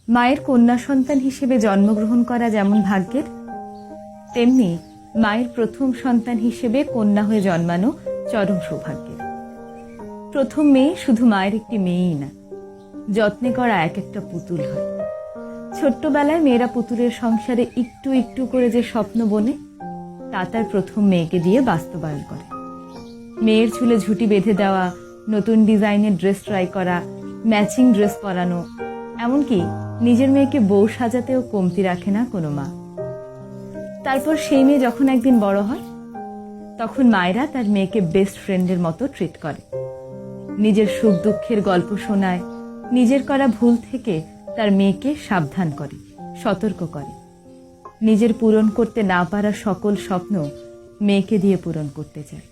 মায়ের কন্যা সন্তান হিসেবে জন্মগ্রহণ করা যেমন ভাগ্যের, তেমনি মায়ের প্রথম সন্তান হিসেবে কন্যা হয়ে জন্মানো চরম সৌভাগ্যের। প্রথম মেয়ে শুধু মায়ের একটি মেয়েই না, যত্নে করা এক একটা পুতুল হয়। ছোট্টবেলায় মেয়েরা পুতুলের সংসারে একটু একটু করে যে স্বপ্ন বোনে, তা তার প্রথম মেয়েকে দিয়ে বাস্তবায়ন করে। মেয়ের চুলে ঝুঁটি বেঁধে দেওয়া, নতুন ডিজাইনের ড্রেস ট্রাই করা, ম্যাচিং ড্রেস পরানো, এমনকি নিজের মেয়েকে বউ সাজাতেও কমতি রাখে না কোনো মা। তারপর সেই মেয়ে যখন একদিন বড় হয়, তখন মায়েরা তার মেয়েকে বেস্ট ফ্রেন্ডের মতো ট্রিট করে। নিজের সুখ দুঃখের গল্প শোনায়, নিজের করা ভুল থেকে তার মেয়েকে সাবধান করে, সতর্ক করে। নিজের পূরণ করতে না পারা সকল স্বপ্ন মেয়েকে দিয়ে পূরণ করতে চায়।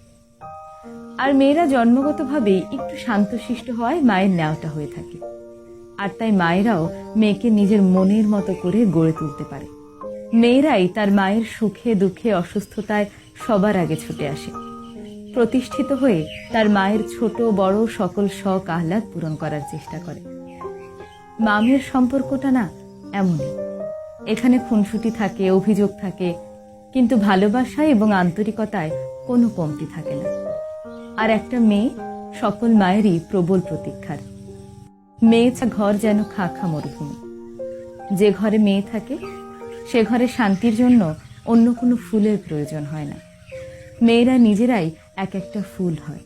আর মেয়েরা জন্মগতভাবেই একটু শান্তশিষ্ট হওয়ায় মায়ের ন্যাওটা হয়ে থাকে। আর তাই মায়েরাও মেয়েকে নিজের মনের মতো করে গড়ে তুলতে পারে। মেয়েরাই তার মায়ের সুখে দুঃখে অসুস্থতায় সবার আগে ছুটে আসে, প্রতিষ্ঠিত হয়ে তার মায়ের ছোট বড় সকল শখ আহ্লাদ পূরণ করার চেষ্টা করে। মা মেয়ের সম্পর্কটা না এমনই, এখানে খুনসুটি থাকে, অভিযোগ থাকে, কিন্তু ভালোবাসায় এবং আন্তরিকতায় কোনো কমতি থাকে না। আর একটা মেয়ে সকল মায়েরই প্রবল প্রতীক্ষার। মেয়ে ঘর যেন খা খা মরুভূমি। যে ঘরে মেয়ে থাকে, সে ঘরে শান্তির জন্য অন্য কোনো ফুলের প্রয়োজন হয় না। মেয়েরা নিজেরাই এক একটা ফুল হয়।